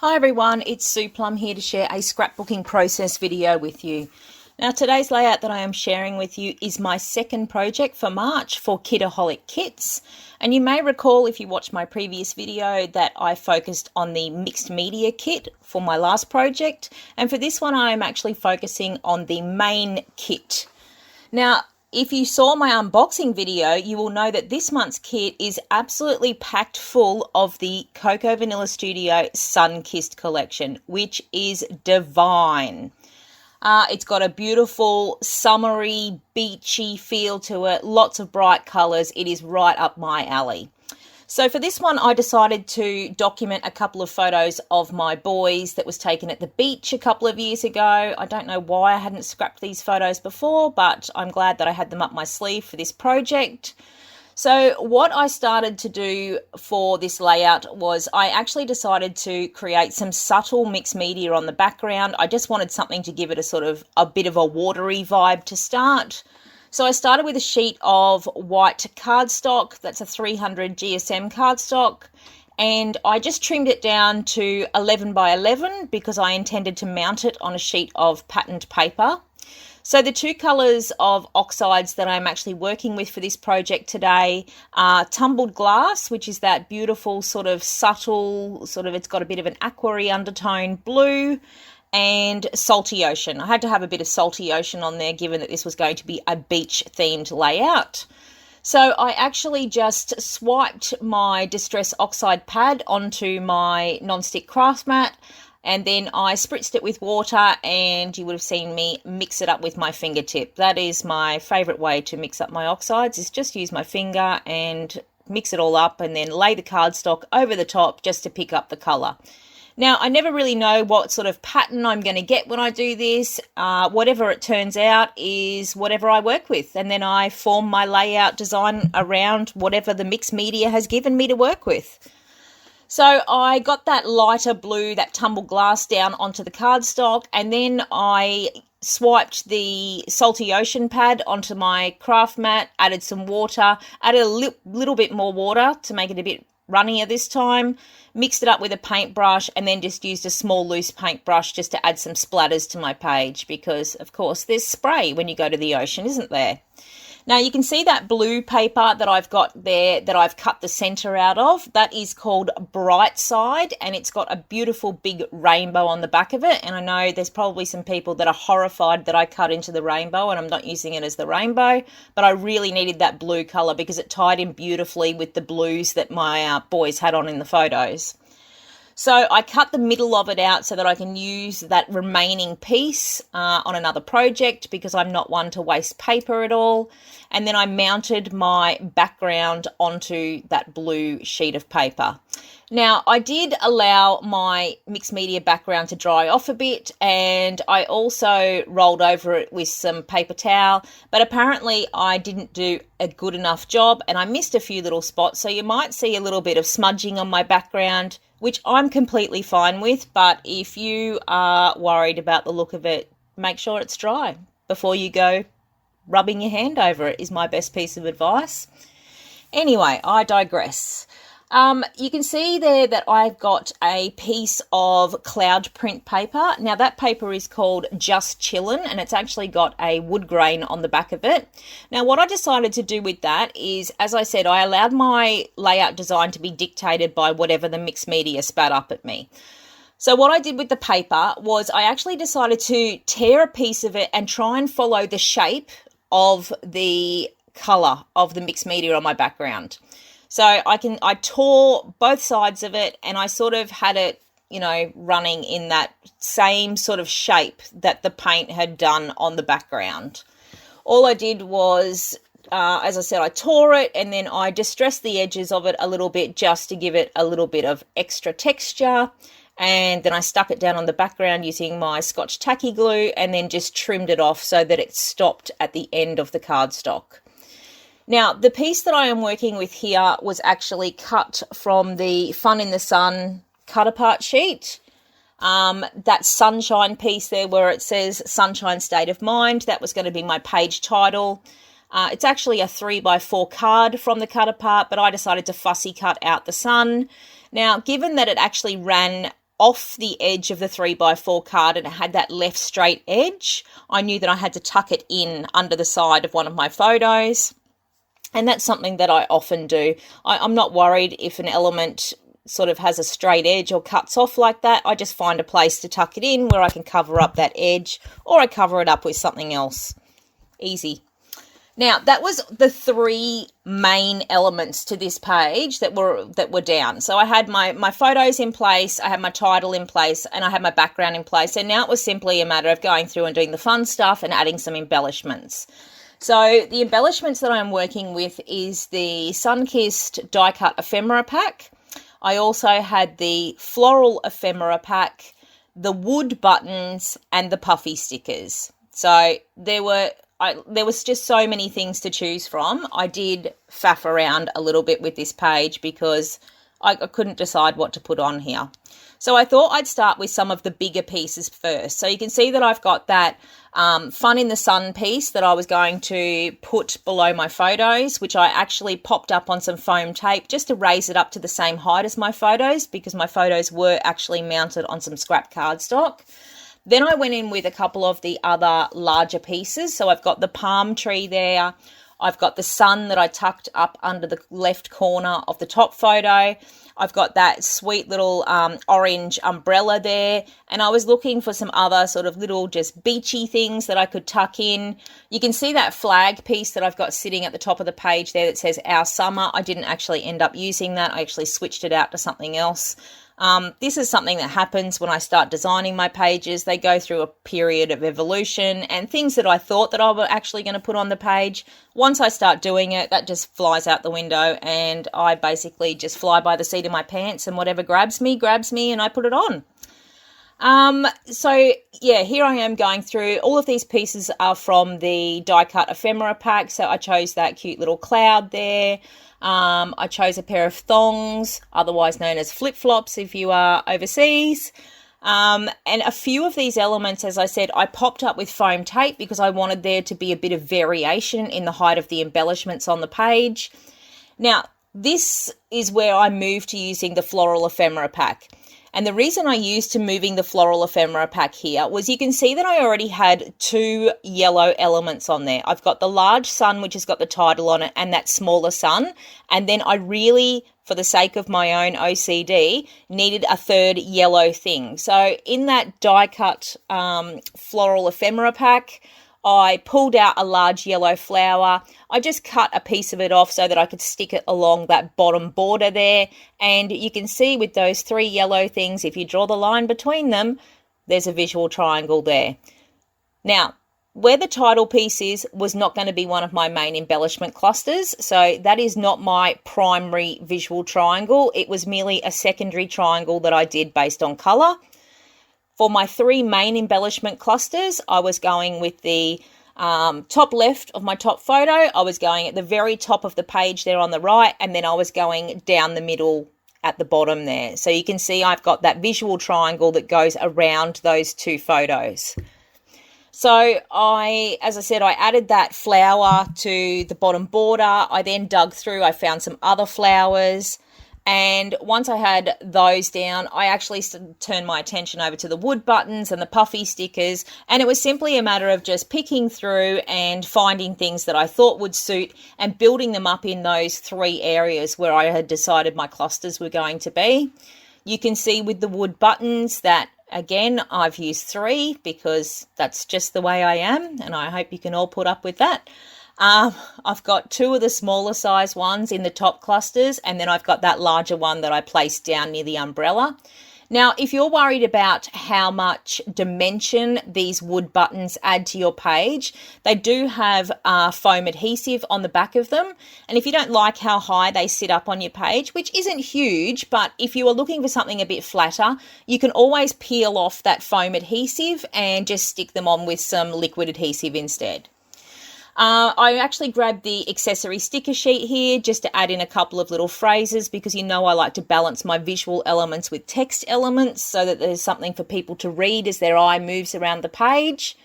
Hi everyone, it's Sue Plum here to share a scrapbooking process video with you. Now today's layout that I am sharing with you is my second project for March for Kitaholic Kits. And you may recall if you watched my previous video that I focused on the mixed media kit for my last project. And for this one I am actually focusing on the main kit. Now, if you saw my unboxing video, you will know that this month's kit is absolutely packed full of the Cocoa Vanilla Studio Sun-Kissed collection, which is divine. It's got a beautiful, summery, beachy feel to it, lots of bright colours. It is right up my alley. So for this one, I decided to document a couple of photos of my boys that was taken at the beach a couple of years ago. I don't know why I hadn't scrapped these photos before, but I'm glad that I had them up my sleeve for this project. So what I started to do for this layout was I actually decided to create some subtle mixed media on the background. I just wanted something to give it a bit of a watery vibe to start. So I started with a sheet of white cardstock, that's a 300 GSM cardstock, and I just trimmed it down to 11 by 11 because I intended to mount it on a sheet of patterned paper. So the two colours of oxides that I'm actually working with for this project today are tumbled glass, which is that beautiful sort of subtle, it's got a bit of an aquary undertone blue, and salty ocean. I had to have a bit of salty ocean on there given that this was going to be a beach themed layout. So I actually just swiped my Distress Oxide pad onto my non-stick craft mat, and then I spritzed it with water, and you would have seen me mix it up with my fingertip. That is my favourite way to mix up my oxides, is just use my finger and mix it all up and then lay the cardstock over the top just to pick up the colour. Now, I never really know what sort of pattern I'm going to get when I do this. Whatever it turns out is whatever I work with. And then I form my layout design around whatever the mixed media has given me to work with. So I got that lighter blue, that tumbled glass down onto the cardstock. And then I swiped the salty ocean pad onto my craft mat, added some water, added a little bit more water to make it a bit runnier this time, mixed it up with a paintbrush, and then just used a small loose paintbrush just to add some splatters to my page because, of course, there's spray when you go to the ocean, isn't there? Now, you can see that blue paper that I've got there that I've cut the centre out of. That is called Bright Side, and it's got a beautiful big rainbow on the back of it. And I know there's probably some people that are horrified that I cut into the rainbow and I'm not using it as the rainbow, but I really needed that blue colour because it tied in beautifully with the blues that my boys had on in the photos. So I cut the middle of it out so that I can use that remaining piece on another project because I'm not one to waste paper at all. And then I mounted my background onto that blue sheet of paper. Now, I did allow my mixed media background to dry off a bit, and I also rolled over it with some paper towel, but apparently I didn't do a good enough job and I missed a few little spots. So you might see a little bit of smudging on my background, which I'm completely fine with, but if you are worried about the look of it, make sure it's dry before you go rubbing your hand over it, is my best piece of advice. Anyway, I digress. You can see there that I've got a piece of cloud print paper. Now that paper is called Just Chillin', and it's actually got a wood grain on the back of it. Now what I decided to do with that is, as I said, I allowed my layout design to be dictated by whatever the mixed media spat up at me. So what I did with the paper was I actually decided to tear a piece of it and try and follow the shape of the colour of the mixed media on my background. So I tore both sides of it and I sort of had it, running in that same sort of shape that the paint had done on the background. All I did was, as I said, I tore it and then I distressed the edges of it a little bit just to give it a little bit of extra texture. And then I stuck it down on the background using my Scotch tacky glue and then just trimmed it off so that it stopped at the end of the cardstock. Now, the piece that I am working with here was actually cut from the Fun in the Sun cut-apart sheet. That sunshine piece there where it says Sunshine State of Mind, that was going to be my page title. It's actually a 3x4 card from the cut-apart, but I decided to fussy cut out the sun. Now, given that it actually ran off the edge of the 3x4 card and it had that left straight edge, I knew that I had to tuck it in under the side of one of my photos. And that's something that I often do. I'm not worried if an element sort of has a straight edge or cuts off like that. I just find a place to tuck it in where I can cover up that edge, or I cover it up with something else. Easy. Now, that was the 3 main elements to this page that were down. So I had my photos in place, I had my title in place, and I had my background in place. And now it was simply a matter of going through and doing the fun stuff and adding some embellishments. So the embellishments that I'm working with is the Sun-Kissed die cut ephemera pack. I also had the floral ephemera pack, the wood buttons, and the puffy stickers. So there was just so many things to choose from. I did faff around a little bit with this page because I couldn't decide what to put on here. So I thought I'd start with some of the bigger pieces first. So you can see that I've got that Fun in the Sun piece that I was going to put below my photos, which I actually popped up on some foam tape just to raise it up to the same height as my photos, because my photos were actually mounted on some scrap cardstock. Then I went in with a couple of the other larger pieces. So I've got the palm tree there. I've got the sun that I tucked up under the left corner of the top photo. I've got that sweet little orange umbrella there. And I was looking for some other sort of little just beachy things that I could tuck in. You can see that flag piece that I've got sitting at the top of the page there that says Our Summer. I didn't actually end up using that. I actually switched it out to something else. This is something that happens when I start designing my pages. They go through a period of evolution, and things that I thought that I was actually going to put on the page, once I start doing it, that just flies out the window, and I basically just fly by the seat of my pants, and whatever grabs me, and I put it on. So yeah, here I am going through. All of these pieces are from the die cut ephemera pack. So I chose that cute little cloud there. I chose a pair of thongs, otherwise known as flip-flops if you are overseas. And a few of these elements, as I said, I popped up with foam tape because I wanted there to be a bit of variation in the height of the embellishments on the page. Now, this is where I moved to using the floral ephemera pack. And the reason I used to moving the floral ephemera pack here was you can see that I already had 2 yellow elements on there. I've got the large sun, which has got the title on it, and that smaller sun. And then I really, for the sake of my own OCD, needed a 3rd yellow thing. So in that die cut floral ephemera pack, I pulled out a large yellow flower. I just cut a piece of it off so that I could stick it along that bottom border there. And you can see with those 3 yellow things, if you draw the line between them, there's a visual triangle there. Now, where the title piece is was not going to be one of my main embellishment clusters. So that is not my primary visual triangle. It was merely a secondary triangle that I did based on colour. For my 3 main embellishment clusters, I was going with the top left of my top photo. I was going at the very top of the page there on the right, and then I was going down the middle at the bottom there. So you can see I've got that visual triangle that goes around those 2 photos. So as I said, I added that flower to the bottom border. I then dug through, I found some other flowers. And once I had those down, I actually turned my attention over to the wood buttons and the puffy stickers. And it was simply a matter of just picking through and finding things that I thought would suit and building them up in those 3 areas where I had decided my clusters were going to be. You can see with the wood buttons that, again, I've used 3 because that's just the way I am. And I hope you can all put up with that. I've got 2 of the smaller size ones in the top clusters, and then I've got that larger one that I placed down near the umbrella. Now, if you're worried about how much dimension these wood buttons add to your page, they do have foam adhesive on the back of them. And if you don't like how high they sit up on your page, which isn't huge, but if you are looking for something a bit flatter, you can always peel off that foam adhesive and just stick them on with some liquid adhesive instead. I actually grabbed the accessory sticker sheet here just to add in a couple of little phrases because you know I like to balance my visual elements with text elements so that there's something for people to read as their eye moves around the page.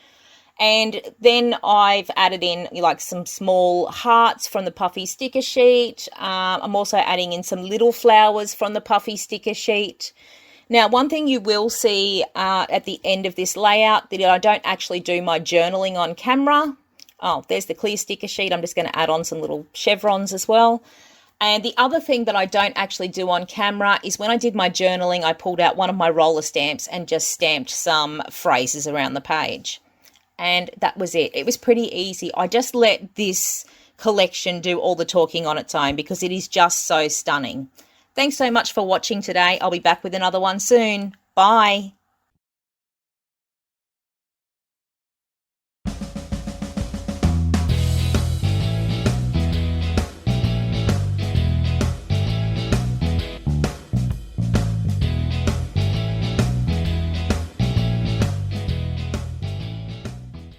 And then I've added in like some small hearts from the puffy sticker sheet. I'm also adding in some little flowers from the puffy sticker sheet. Now, one thing you will see at the end of this layout, that I don't actually do my journaling on camera. Oh, there's the clear sticker sheet. I'm just going to add on some little chevrons as well. And the other thing that I don't actually do on camera is when I did my journaling, I pulled out one of my roller stamps and just stamped some phrases around the page. And that was it. It was pretty easy. I just let this collection do all the talking on its own because it is just so stunning. Thanks so much for watching today. I'll be back with another one soon. Bye.